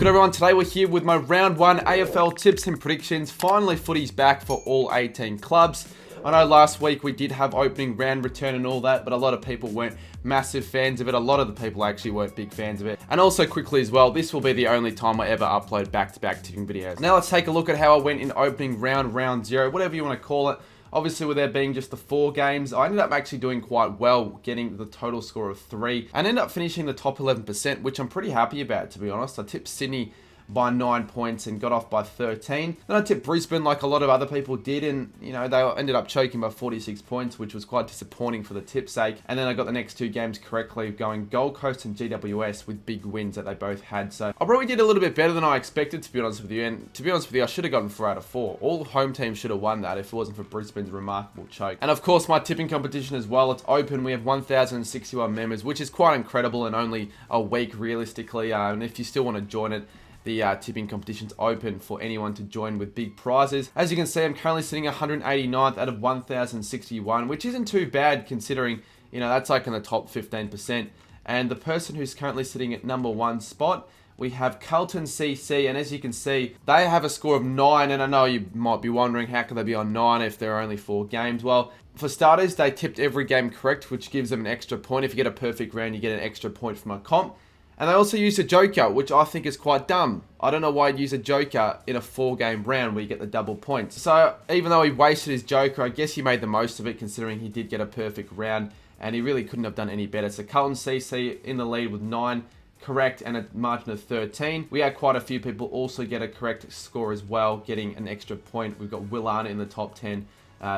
good everyone? Today we're here with my round 1 AFL tips and predictions. Finally footy's back for all 18 clubs. I know last week we did have opening round return and all that, but a lot of people weren't massive fans of it. A lot of the people actually weren't big fans of it. And also quickly as well, this will be the only time I ever upload back-to-back tipping videos. Now let's take a look at how I went in opening round 0, whatever you want to call it. Obviously, with there being just the 4 games, I ended up actually doing quite well, getting the total score of 3, and ended up finishing the top 11%, which I'm pretty happy about, to be honest. I tipped Sydney by 9 points and got off by 13. Then I tipped Brisbane like a lot of other people did, and they ended up choking by 46 points, which was quite disappointing for the tip's sake. And then I got the next 2 games correctly, going Gold Coast and GWS with big wins that they both had. So I probably did a little bit better than I expected, to be honest with you. And to be honest with you, I should have gotten 4 out of 4. All home teams should have won that if it wasn't for Brisbane's remarkable choke. And of course, my tipping competition as well. It's open. We have 1,061 members, which is quite incredible, and only a week realistically. And if you still want to join it, the tipping competition's open for anyone to join with big prizes. As you can see, I'm currently sitting 189th out of 1,061, which isn't too bad considering, that's like in the top 15%. And the person who's currently sitting at number 1 spot, we have Carlton CC, and as you can see, they have a score of 9, and I know you might be wondering how could they be on 9 if there are only 4 games. Well, for starters, they tipped every game correct, which gives them an extra point. If you get a perfect round, you get an extra point from a comp. And they also used a joker, which I think is quite dumb. I don't know why you'd use a joker in a 4-game round where you get the double points. So even though he wasted his joker, I guess he made the most of it considering he did get a perfect round and he really couldn't have done any better. So Carlton CC in the lead with 9 correct and a margin of 13. We had quite a few people also get a correct score as well, getting an extra point. We've got Will Arnott in the top 10.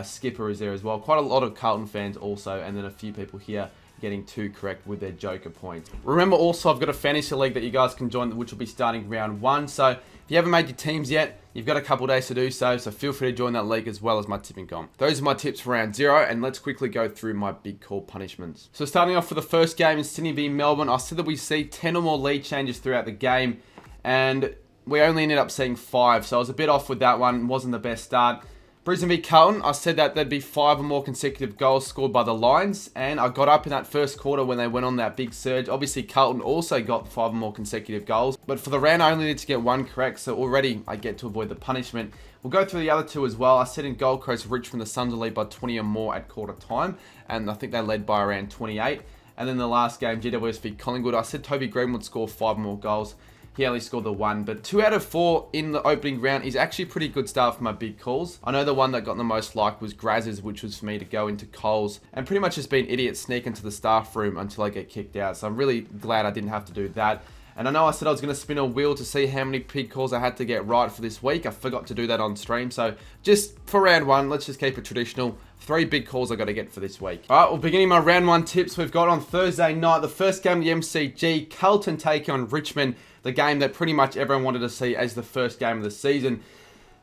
Skipper is there as well. Quite a lot of Carlton fans also, and then a few people here getting 2 correct with their joker points. Remember also, I've got a fantasy league that you guys can join, which will be starting round 1. So if you haven't made your teams yet, you've got a couple days to do so. So feel free to join that league as well as my tipping comp. Those are my tips for round 0, and let's quickly go through my big call punishments. So starting off for the first game in Sydney v Melbourne, I said that we see 10 or more lead changes throughout the game, and we only ended up seeing 5. So I was a bit off with that one. It wasn't the best start. Brisbane v Carlton, I said that there'd be 5 or more consecutive goals scored by the Lions, and I got up in that first quarter when they went on that big surge. Obviously, Carlton also got 5 or more consecutive goals, but for the round, I only need to get 1 correct, so already I get to avoid the punishment. We'll go through the other 2 as well. I said in Gold Coast, Richmond, the Suns will lead by 20 or more at quarter time, and I think they led by around 28. And then the last game, GWS v Collingwood, I said Toby Green would score 5 more goals. He only scored the 1, but 2 out of 4 in the opening round is actually a pretty good start for my big calls. I know the one that got the most like was Graz's, which was for me to go into Coles and pretty much just be an idiot, sneak into the staff room until I get kicked out. So I'm really glad I didn't have to do that. And I know I said I was going to spin a wheel to see how many big calls I had to get right for this week. I forgot to do that on stream. So just for round 1, let's just keep it traditional. 3 big calls I got to get for this week. All right, well, beginning my round 1 tips, we've got on Thursday night, the first game of the MCG, Carlton taking on Richmond, the game that pretty much everyone wanted to see as the first game of the season.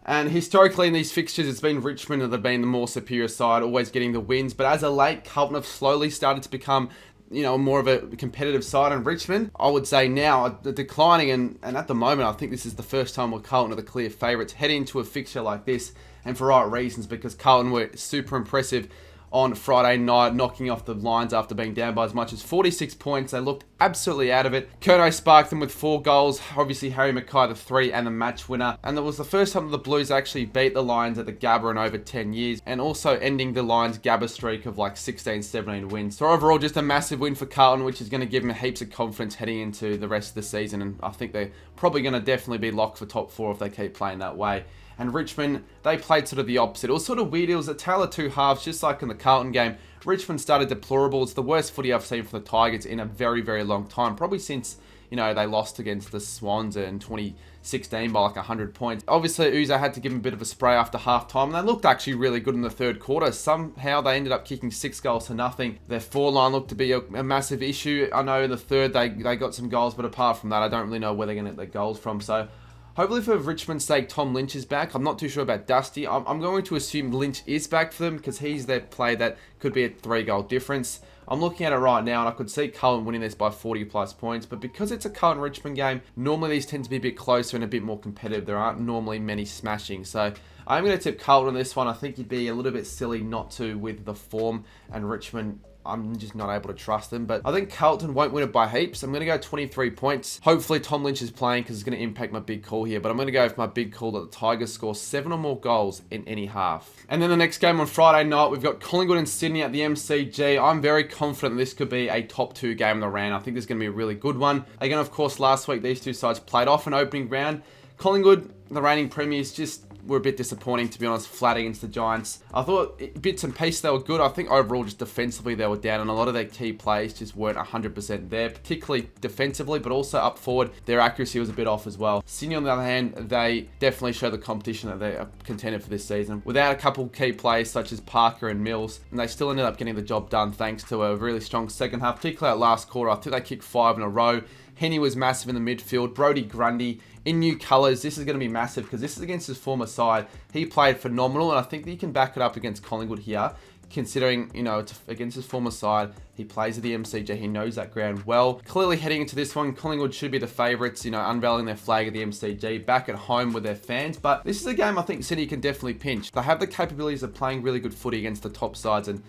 And historically in these fixtures, it's been Richmond that have been the more superior side, always getting the wins. But as of late, Carlton have slowly started to become more of a competitive side, and Richmond, I would say now, are declining, and at the moment, I think this is the first time where Carlton are the clear favourites heading into a fixture like this, and for right reasons, because Carlton were super impressive on Friday night, knocking off the Lions after being down by as much as 46 points. They looked absolutely out of it. Curnow sparked them with 4 goals. Obviously, Harry Mackay, the 3 and the match winner. And that was the first time that the Blues actually beat the Lions at the Gabba in over 10 years. And also ending the Lions' Gabba streak of like 16, 17 wins. So overall, just a massive win for Carlton, which is going to give them heaps of confidence heading into the rest of the season. And I think they're probably going to definitely be locked for top 4 if they keep playing that way. And Richmond, they played sort of the opposite. It was sort of weird. It was a tale of 2 halves, just like in the Carlton game. Richmond started deplorable. It's the worst footy I've seen from the Tigers in a very, very long time. Probably since, they lost against the Swans in 2016 by like 100 points. Obviously, Uzo had to give them a bit of a spray after half-time, and they looked actually really good in the third quarter. Somehow they ended up kicking 6 goals to nothing. Their forward line looked to be a massive issue. I know in the third they got some goals, but apart from that, I don't really know where they're going to get their goals from. So hopefully for Richmond's sake, Tom Lynch is back. I'm not too sure about Dusty. I'm going to assume Lynch is back for them because he's their player that could be a 3-goal difference. I'm looking at it right now, and I could see Carlton winning this by 40-plus points. But because it's a Carlton-Richmond game, normally these tend to be a bit closer and a bit more competitive. There aren't normally many smashing. So I'm going to tip Carlton on this one. I think you'd be a little bit silly not to with the form and Richmond I'm just not able to trust them. But I think Carlton won't win it by heaps. I'm going to go 23 points. Hopefully Tom Lynch is playing because it's going to impact my big call here. But I'm going to go with my big call that the Tigers score 7 or more goals in any half. And then the next game on Friday night, we've got Collingwood and Sydney at the MCG. I'm very confident this could be a top 2 game in the round. I think this is going to be a really good one. Again, of course, last week these two sides played off an opening round. Collingwood, the reigning premiers, just were a bit disappointing, to be honest, flat against the Giants. I thought bits and pieces, they were good. I think overall, just defensively, they were down, and a lot of their key plays just weren't 100% there, particularly defensively, but also up forward, their accuracy was a bit off as well. Sydney, on the other hand, they definitely show the competition that they are contended for this season. Without a couple key plays, such as Parker and Mills, and they still ended up getting the job done thanks to a really strong second half, particularly at last quarter. I think they kicked 5 in a row. Henny was massive in the midfield. Brody Grundy in new colours. This is going to be massive because this is against his former side. He played phenomenal, and I think that he can back it up against Collingwood here, considering, it's against his former side. He plays at the MCG. He knows that ground well. Clearly heading into this one, Collingwood should be the favourites, unveiling their flag at the MCG, back at home with their fans. But this is a game I think City can definitely pinch. They have the capabilities of playing really good footy against the top sides and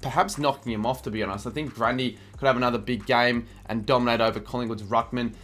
perhaps knocking him off, to be honest. I think Grundy could have another big game and dominate over Collingwood's ruckman.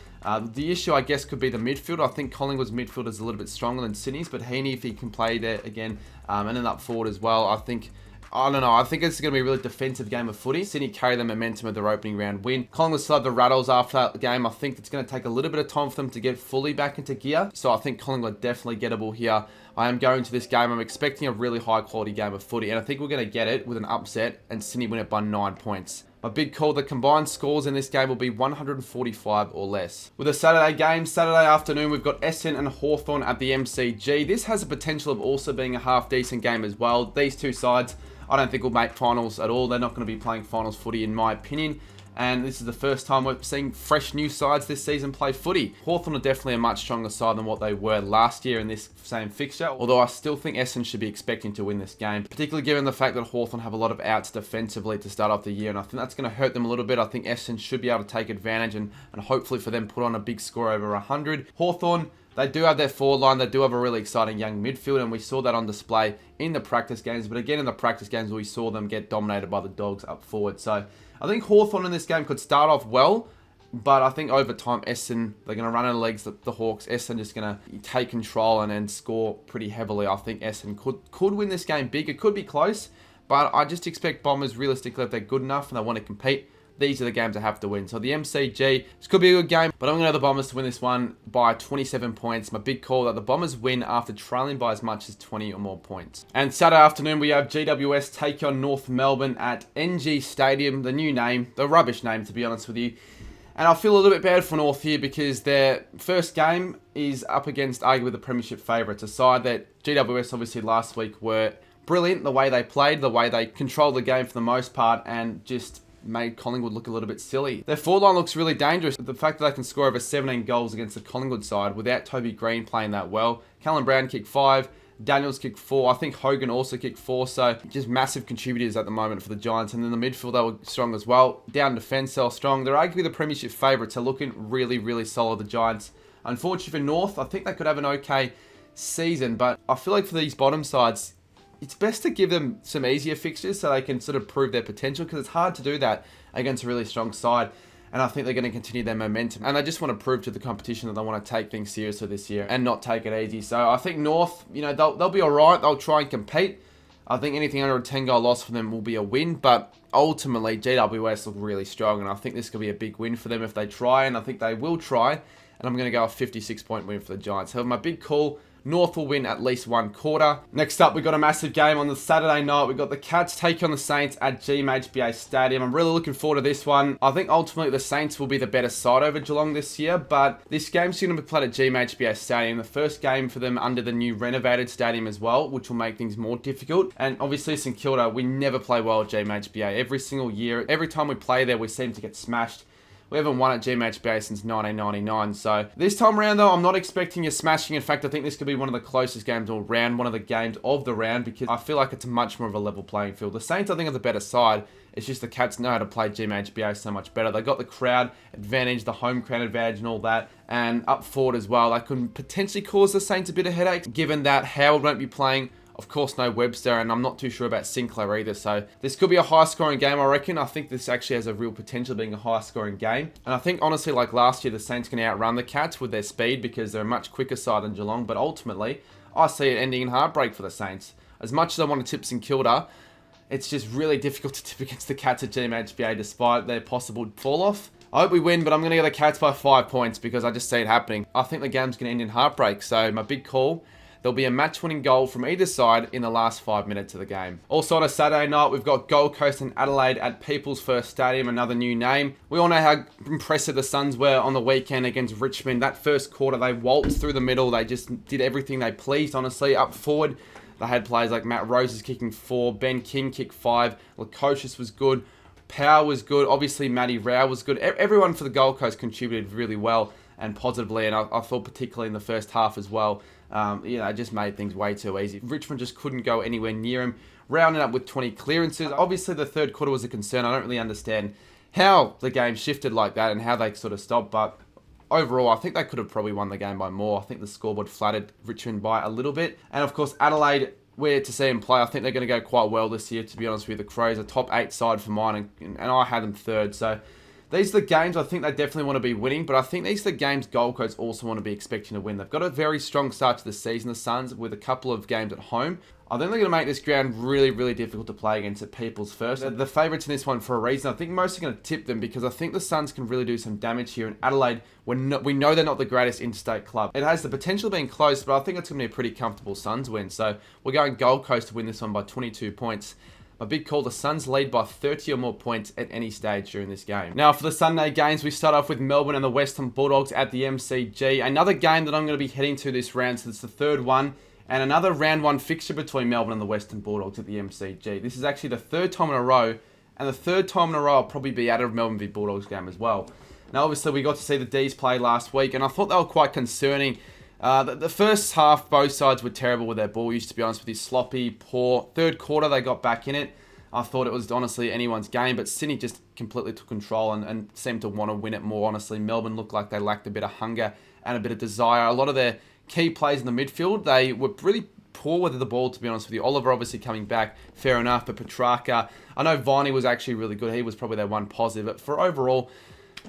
The issue, I guess, could be the midfield. I think Collingwood's midfield is a little bit stronger than Sydney's, but Heaney, if he can play there again, and then up forward as well, I think it's going to be a really defensive game of footy. Sydney carry the momentum of their opening round win. Collingwood still have the rattles after that game. I think it's going to take a little bit of time for them to get fully back into gear. So I think Collingwood definitely gettable here. I am going to this game. I'm expecting a really high quality game of footy, and I think we're going to get it with an upset and Sydney win it by 9 points. My big call, the combined scores in this game will be 145 or less. With a Saturday game, Saturday afternoon, we've got Essendon and Hawthorn at the MCG. This has the potential of also being a half decent game as well. These two sides, I don't think will make finals at all. They're not going to be playing finals footy in my opinion. And this is the first time we're seeing fresh new sides this season play footy. Hawthorn are definitely a much stronger side than what they were last year in this same fixture, although I still think Essendon should be expecting to win this game, particularly given the fact that Hawthorn have a lot of outs defensively to start off the year, and I think that's going to hurt them a little bit. I think Essendon should be able to take advantage and hopefully for them put on a big score over 100. Hawthorn, they do have their forward line. They do have a really exciting young midfield, and we saw that on display in the practice games. But again, in the practice games, we saw them get dominated by the Dogs up forward. So I think Hawthorn in this game could start off well, but I think over time, Essendon, they're going to run out of legs, the Hawks. Essendon just going to take control and score pretty heavily. I think Essendon could win this game big. It could be close, but I just expect Bombers, realistically, if they're good enough and they want to compete, these are the games I have to win. So the MCG, this could be a good game, but I'm going to have the Bombers to win this one by 27 points. My big call that the Bombers win after trailing by as much as 20 or more points. And Saturday afternoon, we have GWS take on North Melbourne at NG Stadium, the new name, the rubbish name, to be honest with you. And I feel a little bit bad for North here because their first game is up against arguably the premiership favourites, a side that GWS obviously last week were brilliant, the way they played, the way they controlled the game for the most part, and just made Collingwood look a little bit silly. Their forward line looks really dangerous. The fact that they can score over 17 goals against the Collingwood side without Toby Green playing that well. Callum Brown kicked 5. Daniels kicked 4. I think Hogan also kicked 4. So just massive contributors at the moment for the Giants. And then the midfield, they were strong as well. Down defence, they were strong. They're arguably the premiership favourites. They're looking really, really solid, the Giants. Unfortunately for North, I think they could have an okay season. But I feel like for these bottom sides, it's best to give them some easier fixtures so they can sort of prove their potential, because it's hard to do that against a really strong side. And I think they're going to continue their momentum. And they just want to prove to the competition that they want to take things seriously this year and not take it easy. So I think North, they'll be all right. They'll try and compete. I think anything under a 10-goal loss for them will be a win. But ultimately, GWS look really strong. And I think this could be a big win for them if they try. And I think they will try. And I'm going to go a 56-point win for the Giants. However, my big call, North will win at least 1/4. Next up, we've got a massive game on the Saturday night. We've got the Cats take on the Saints at GMHBA Stadium. I'm really looking forward to this one. I think ultimately the Saints will be the better side over Geelong this year, but this game's going to be played at GMHBA Stadium. The first game for them under the new renovated stadium as well, which will make things more difficult. And obviously St Kilda, we never play well at GMHBA. Every single year, every time we play there, we seem to get smashed. We haven't won at GMHBA since 1999. So this time around, though, I'm not expecting a smashing. In fact, I think this could be one of the closest games all round, one of the games of the round, because I feel like it's much more of a level playing field. The Saints, I think, are the better side. It's just the Cats know how to play GMHBA so much better. They got the crowd advantage, the home crowd advantage and all that. And up forward as well, that could potentially cause the Saints a bit of headache, given that Howard won't be playing. Of course, no Webster, and I'm not too sure about Sinclair either. So this could be a high-scoring game, I reckon. I think this actually has a real potential of being a high-scoring game. And I think, honestly, like last year, the Saints can outrun the Cats with their speed because they're a much quicker side than Geelong. But ultimately, I see it ending in heartbreak for the Saints. As much as I want to tip St Kilda, it's just really difficult to tip against the Cats at GMHBA despite their possible fall-off. I hope we win, but I'm going to go the Cats by 5 points because I just see it happening. I think the game's going to end in heartbreak. So my big call, there'll be a match-winning goal from either side in the last 5 minutes of the game. Also on a Saturday night, we've got Gold Coast and Adelaide at People's First Stadium, another new name. We all know how impressive the Suns were on the weekend against Richmond. That first quarter, they waltzed through the middle. They just did everything they pleased, honestly. Up forward, they had players like Matt Roses kicking 4, Ben King kicked 5, Lukosius was good, Power was good, obviously Matty Rao was good. Everyone for the Gold Coast contributed really well and positively, and I thought particularly in the first half as well. It just made things way too easy. Richmond just couldn't go anywhere near him. Rounded up with 20 clearances. Obviously, the third quarter was a concern. I don't really understand how the game shifted like that and how they sort of stopped, but overall, I think they could have probably won the game by more. I think the scoreboard flattered Richmond by a little bit. And of course, Adelaide, we're to see them play. I think they're going to go quite well this year, to be honest with you. The Crows are top 8 side for mine, and I had them third. So these are the games I think they definitely want to be winning, but I think these are the games Gold Coast also want to be expecting to win. They've got a very strong start to the season, the Suns, with a couple of games at home. I think they're going to make this ground really, really difficult to play against at People's First. They're the favourites in this one for a reason. I think most are going to tip them because I think the Suns can really do some damage here. In Adelaide, we know they're not the greatest interstate club. It has the potential of being close, but I think it's going to be a pretty comfortable Suns win. So we're going Gold Coast to win this one by 22 points. My big call, the Suns lead by 30 or more points at any stage during this game. Now, for the Sunday games, we start off with Melbourne and the Western Bulldogs at the MCG. Another game that I'm going to be heading to this round, so it's the third one. And another round 1 fixture between Melbourne and the Western Bulldogs at the MCG. This is actually the third time in a row, and the third time in a row I'll probably be out of Melbourne v Bulldogs game as well. Now, obviously, we got to see the D's play last week, and I thought they were quite concerning. The first half, both sides were terrible with their ball use, to be honest with you. Sloppy, poor. Third quarter, they got back in it. I thought it was honestly anyone's game, but Sydney just completely took control and seemed to want to win it more, honestly. Melbourne looked like they lacked a bit of hunger and a bit of desire. A lot of their key plays in the midfield, they were really poor with the ball, to be honest with you. Oliver obviously coming back, fair enough, but Petrarca, I know Viney was actually really good. He was probably their one positive. But for overall,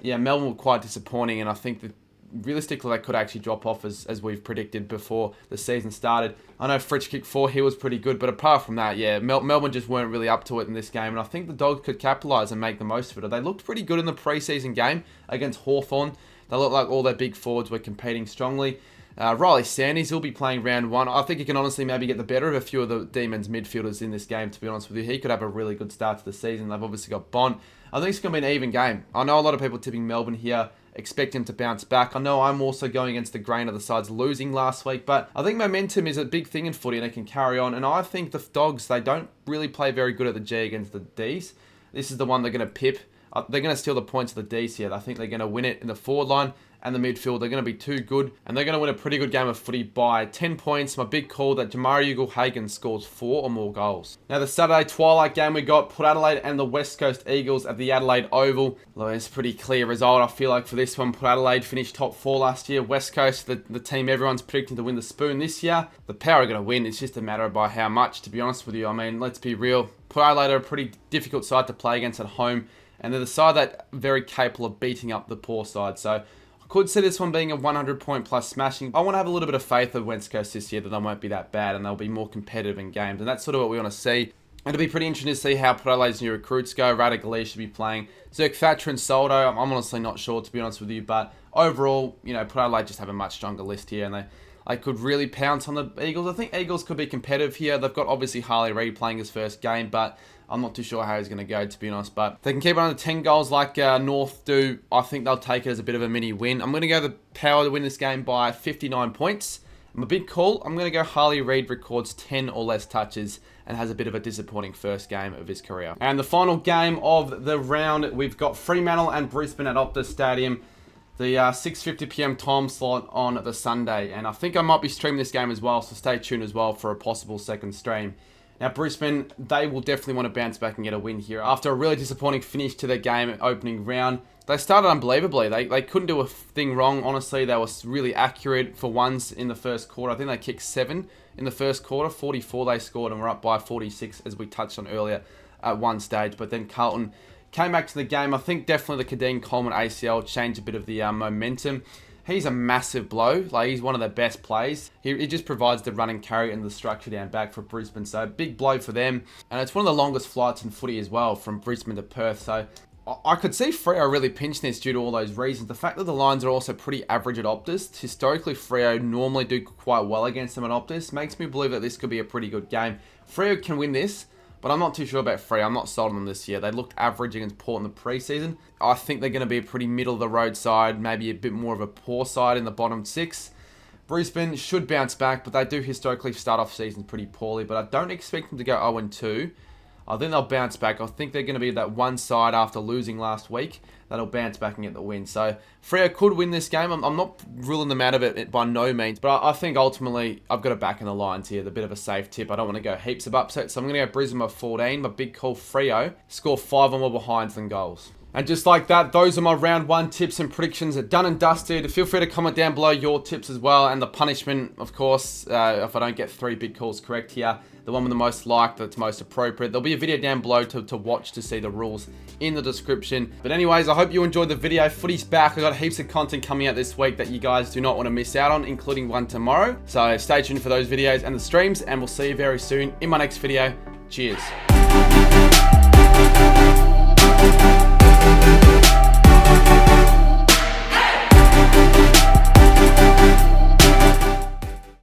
yeah, Melbourne were quite disappointing, and I think that realistically they could actually drop off as we've predicted before the season started. I know Fritsch kicked 4, he was pretty good, but apart from that, yeah, Melbourne just weren't really up to it in this game, and I think the Dogs could capitalise and make the most of it. They looked pretty good in the pre-season game against Hawthorn. They looked like all their big forwards were competing strongly. Riley Sanders will be playing round 1. I think he can honestly maybe get the better of a few of the Demons midfielders in this game, to be honest with you. He could have a really good start to the season. They've obviously got Bond. I think it's going to be an even game. I know a lot of people tipping Melbourne here, expect him to bounce back. I know I'm also going against the grain of the sides losing last week, but I think momentum is a big thing in footy and it can carry on. And I think the Dogs, they don't really play very good at the G against the Ds. This is the one they're going to pip. They're going to steal the points of the Ds here. I think they're going to win it in the forward line and the midfield. They're going to be too good, and they're going to win a pretty good game of footy by 10 points. My big call that Jamari Ugle-Hagan scores 4 or more goals. Now, the Saturday twilight game, we got Port Adelaide and the West Coast Eagles at the Adelaide Oval. Well, it's a pretty clear result, I feel like, for this one. Port Adelaide finished top 4 last year. West Coast, the team everyone's predicting to win the Spoon this year. The Power are going to win. It's just a matter of by how much, to be honest with you. I mean, let's be real. Port Adelaide are a pretty difficult side to play against at home, and they're the side that are very capable of beating up the poor side. So I could see this one being a 100 point plus smashing. I want to have a little bit of faith of West Coast this year that they won't be that bad and they'll be more competitive in games. And that's sort of what we want to see. It'll be pretty interesting to see how Port Adelaide's new recruits go. Radical should be playing. Zirk Thatcher and Soldo, I'm honestly not sure, to be honest with you. But overall, Port Adelaide just have a much stronger list here, and they could really pounce on the Eagles. I think Eagles could be competitive here. They've got obviously Harley Reid playing his first game, but I'm not too sure how he's going to go, to be honest. But if they can keep it under 10 goals like North do, I think they'll take it as a bit of a mini win. I'm going to go the Power to win this game by 59 points. My big call, I'm going to go Harley Reid records 10 or less touches and has a bit of a disappointing first game of his career. And the final game of the round, we've got Fremantle and Brisbane at Optus Stadium. The 6:50 PM time slot on the Sunday. And I think I might be streaming this game as well, so stay tuned as well for a possible second stream. Now, Brisbane, they will definitely want to bounce back and get a win here. After a really disappointing finish to their game opening round, they started unbelievably. They couldn't do a thing wrong, honestly. They were really accurate for once in the first quarter. I think they kicked 7 in the first quarter. 44 they scored and were up by 46, as we touched on earlier at one stage. But then Carlton came back to the game. I think definitely the Cadine Coleman ACL changed a bit of the momentum. He's a massive blow. Like, he's one of the best plays. He just provides the run and carry and the structure down back for Brisbane. So, big blow for them. And it's one of the longest flights in footy as well, from Brisbane to Perth. So, I could see Freo really pinching this due to all those reasons. The fact that the lines are also pretty average at Optus. Historically, Freo normally do quite well against them at Optus. Makes me believe that this could be a pretty good game. Freo can win this, but I'm not too sure about Freo. I'm not sold on them this year. They looked average against Port in the preseason. I think they're going to be a pretty middle-of-the-road side, maybe a bit more of a poor side in the bottom 6. Brisbane should bounce back, but they do historically start off seasons pretty poorly. But I don't expect them to go 0-2. I think they'll bounce back. I think they're going to be that one side after losing last week that'll bounce back and get the win. So Freo could win this game. I'm not ruling them out of it by no means, but I think ultimately I've got to back in the lines here. The bit of a safe tip. I don't want to go heaps of upsets, so I'm going to go Brisbane by 14. My big call, Freo score 5 or more behinds than goals. And just like that, those are my round 1 tips and predictions are done and dusted. Feel free to comment down below your tips as well. And the punishment, of course, if I don't get 3 big calls correct here, the one with the most like, that's most appropriate. There'll be a video down below to watch to see the rules in the description. But anyways, I hope you enjoyed the video. Footy's back. I've got heaps of content coming out this week that you guys do not want to miss out on, including one tomorrow. So stay tuned for those videos and the streams, and we'll see you very soon in my next video. Cheers.